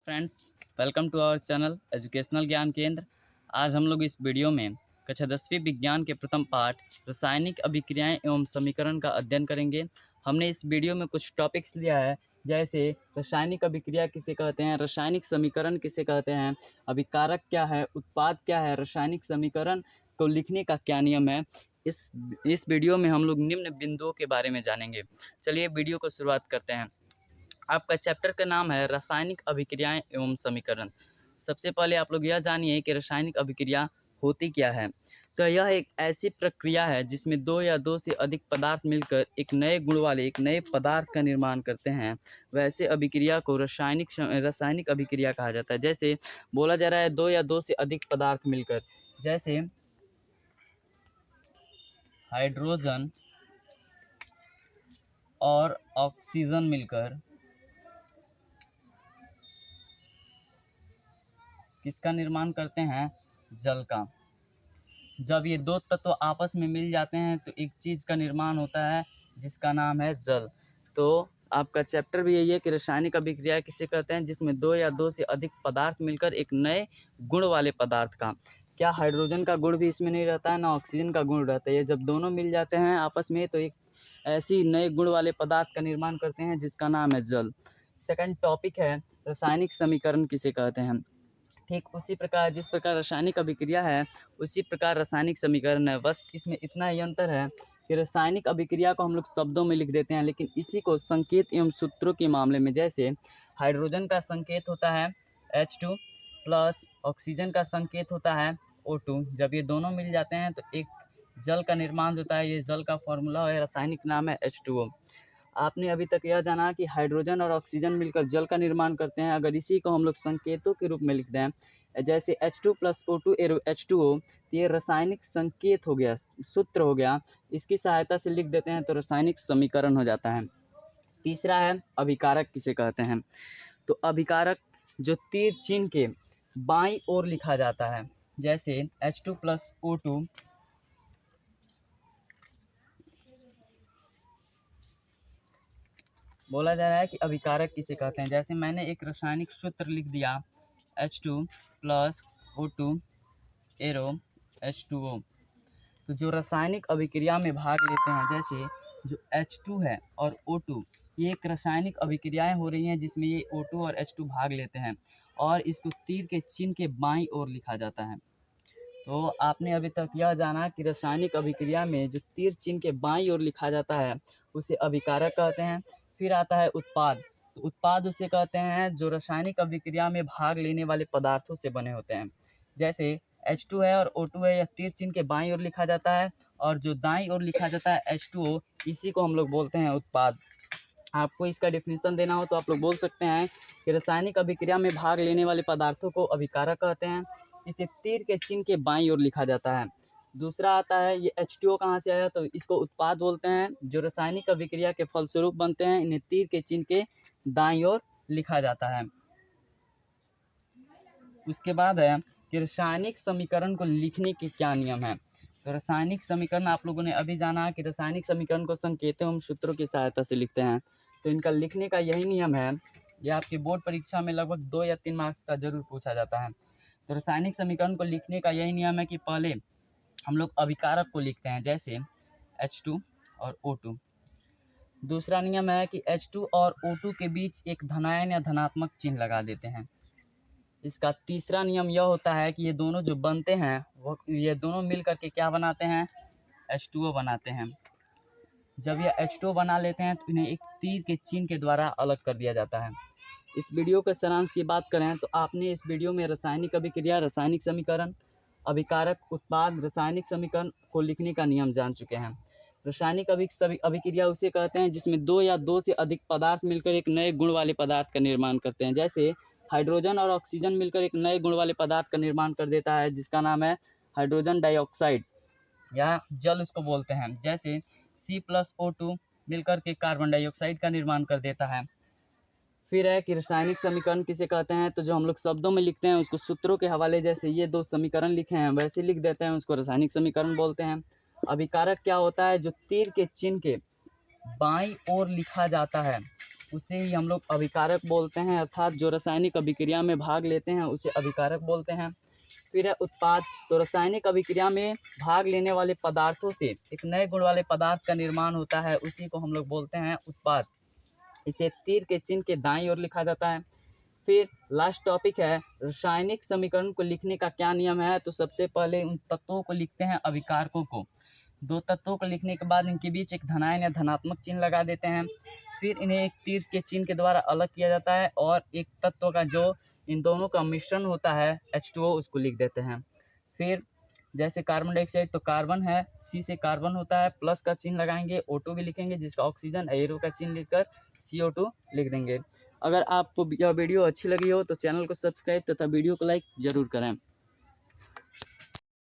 Friends, welcome to our channel educational Gyan Kendra. आज हम लोग इस वीडियो में कक्षा 10वीं विज्ञान के प्रथम पाठ रासायनिक अभिक्रियाएं एवं समीकरण का अध्ययन करेंगे। हमने इस वीडियो में कुछ टॉपिक्स लिया है, जैसे रासायनिक अभिक्रिया किसे कहते हैं, रासायनिक समीकरण किसे कहते हैं, अभिकारक क्या है, उत्पाद क्या है, रासायनिक समीकरण को लिखने का क्या नियम है। इस वीडियो में हम लोग निम्न बिंदुओं के बारे में जानेंगे। चलिए वीडियो को शुरुआत करते हैं। आपका चैप्टर का नाम है रासायनिक अभिक्रियाएं एवं समीकरण। सबसे पहले आप लोग यह जानिए कि रासायनिक अभिक्रिया होती क्या है। तो यह एक ऐसी प्रक्रिया है जिसमें दो या दो से अधिक पदार्थ मिलकर एक नए गुण वाले एक नए पदार्थ का निर्माण करते हैं। वैसे अभिक्रिया को रासायनिक अभिक्रिया कहा जाता है। जैसे बोला जा रहा है दो या दो से अधिक पदार्थ मिलकर, जैसे हाइड्रोजन और ऑक्सीजन मिलकर किसका निर्माण करते हैं, जल का। जब ये दो तत्व आपस में मिल जाते हैं तो एक चीज़ का निर्माण होता है जिसका नाम है जल। तो आपका चैप्टर भी यही है कि रासायनिक अभिक्रिया किसे कहते हैं, जिसमें दो या दो से अधिक पदार्थ मिलकर एक नए गुण वाले पदार्थ का। क्या हाइड्रोजन का गुण भी इसमें नहीं रहता है, ना ऑक्सीजन का गुण रहता है। ये जब दोनों मिल जाते हैं आपस में तो एक ऐसी नए गुण वाले पदार्थ का निर्माण करते हैं जिसका नाम है जल। सेकंड टॉपिक है रासायनिक समीकरण किसे कहते हैं। ठीक उसी प्रकार जिस प्रकार रासायनिक अभिक्रिया है उसी प्रकार रासायनिक समीकरण है। बस इसमें इतना ही अंतर है कि रासायनिक अभिक्रिया को हम लोग शब्दों में लिख देते हैं, लेकिन इसी को संकेत एवं सूत्रों के मामले में, जैसे हाइड्रोजन का संकेत होता है H2 प्लस ऑक्सीजन का संकेत होता है O2। जब ये दोनों मिल जाते हैं तो एक जल का निर्माण होता है। ये जल का फॉर्मूला है, रासायनिक नाम है H2O। आपने अभी तक यह जाना कि हाइड्रोजन और ऑक्सीजन मिलकर जल का निर्माण करते हैं। अगर इसी को हम लोग संकेतों के रूप में लिख दें, जैसे H2 प्लस O2 H2O, तो ये रासायनिक संकेत हो गया, सूत्र हो गया। इसकी सहायता से लिख देते हैं तो रासायनिक समीकरण हो जाता है। तीसरा है अभिकारक किसे कहते हैं। तो अभिकारक जो तीर चिन्ह के बाईं ओर लिखा जाता है, जैसे H2 प्लस O2 बोला जा रहा है कि अभिकारक किसे कहते हैं। जैसे मैंने एक रासायनिक सूत्र लिख दिया H2 प्लस O2 H2O। तो जो रासायनिक अभिक्रिया में भाग लेते हैं, जैसे जो H2 है और O2, ये एक रासायनिक अभिक्रियाएं हो रही हैं जिसमें ये O2 और H2 भाग लेते हैं और इसको तीर के चिन्ह के बाईं ओर लिखा जाता है। तो आपने अभी तक यह जाना कि रासायनिक अभिक्रिया में जो तीर चिन्ह के बाईं ओर लिखा जाता है उसे अभिकारक कहते हैं। फिर आता है उत्पाद। तो उत्पाद उसे कहते हैं जो रासायनिक अभिक्रिया में भाग लेने वाले पदार्थों से बने होते हैं। जैसे H2 है और O2 है, यह तीर चिन्ह के बाईं ओर लिखा जाता है और जो दाईं ओर लिखा जाता है H2O, इसी को हम लोग बोलते हैं उत्पाद। आपको इसका डेफिनेशन देना हो तो आप लोग बोल सकते हैं कि रासायनिक अभिक्रिया में भाग लेने वाले पदार्थों को अभिकारक कहते हैं। इसे तीर के चिन्ह के बाईं ओर लिखा जाता है। दूसरा आता है ये H2O कहाँ से आया, तो इसको उत्पाद बोलते हैं। जो रासायनिक अभिक्रिया के फलस्वरूप बनते हैं इन्हें तीर के चिन्ह के दाईं ओर लिखा जाता है। उसके बाद है कि रासायनिक समीकरण को लिखने के क्या नियम है। तो रासायनिक समीकरण आप लोगों ने अभी जाना कि रासायनिक समीकरण को संकेतों एवं सूत्रों की सहायता से लिखते हैं। तो इनका लिखने का यही नियम है। यह आपकी बोर्ड परीक्षा में लगभग 2 या 3 मार्क्स का जरूर पूछा जाता है। तो रासायनिक समीकरण को लिखने का यही नियम है कि पहले हम लोग अभिकारक को लिखते हैं, जैसे H2 और O2। दूसरा नियम है कि H2 और O2 के बीच एक धनायन या धनात्मक चिन्ह लगा देते हैं। इसका तीसरा नियम यह होता है कि ये दोनों जो बनते हैं वो ये दोनों मिल करके क्या बनाते हैं, H2O बनाते हैं। जब ये H2O बना लेते हैं तो इन्हें एक तीर के चिन्ह के द्वारा अलग कर दिया जाता है। इस वीडियो के सारांश की बात करें तो आपने इस वीडियो में रासायनिक अभिक्रिया, रासायनिक समीकरण, अभिकारक, उत्पाद, रासायनिक समीकरण को लिखने का नियम जान चुके हैं। रासायनिक अभिक्रिया उसे कहते हैं जिसमें दो या दो से अधिक पदार्थ मिलकर एक नए गुण वाले पदार्थ का निर्माण करते हैं। जैसे हाइड्रोजन और ऑक्सीजन मिलकर एक नए गुण वाले पदार्थ का निर्माण कर देता है जिसका नाम है हाइड्रोजन डाइऑक्साइड या जल उसको बोलते हैं। जैसे C प्लस O2 मिलकर के कार्बन डाइऑक्साइड का निर्माण कर देता है। फिर है कि रासायनिक समीकरण किसे कहते हैं, तो जो हम लोग शब्दों में लिखते हैं उसको सूत्रों के हवाले, जैसे ये दो समीकरण लिखे हैं वैसे लिख देते हैं, उसको रासायनिक समीकरण बोलते हैं। अभिकारक क्या होता है, जो तीर के चिन्ह के बाईं ओर लिखा जाता है उसे ही हम लोग अभिकारक बोलते हैं, अर्थात जो रासायनिक अभिक्रिया में भाग लेते हैं उसे अभिकारक बोलते हैं। फिर है उत्पाद। तो रासायनिक अभिक्रिया में भाग लेने वाले पदार्थों से एक नए गुण वाले पदार्थ का निर्माण होता है, उसी को हम लोग बोलते हैं उत्पाद। इसे तीर के चिन्ह के दाईं ओर लिखा जाता है। फिर लास्ट टॉपिक है रासायनिक समीकरण को लिखने का क्या नियम है। तो सबसे पहले उन तत्वों को लिखते हैं अभिकारकों को। दो तत्वों को लिखने के बाद इनके बीच एक धनायन या धनात्मक चिन्ह लगा देते हैं। फिर इन्हें एक तीर के चिन्ह के द्वारा अलग किया जाता है और एक तत्व का जो इन दोनों का मिश्रण होता है H2O उसको लिख देते हैं। फिर जैसे कार्बन डाइऑक्साइड तो कार्बन है, C से कार्बन होता है, प्लस का चिन्ह लगाएंगे, O2 भी लिखेंगे जिसका ऑक्सीजन, एरो का चिन्ह लिखकर CO2 लिख देंगे। अगर आपको यह वीडियो अच्छी लगी हो तो चैनल को सब्सक्राइब तथा वीडियो को लाइक जरूर करें।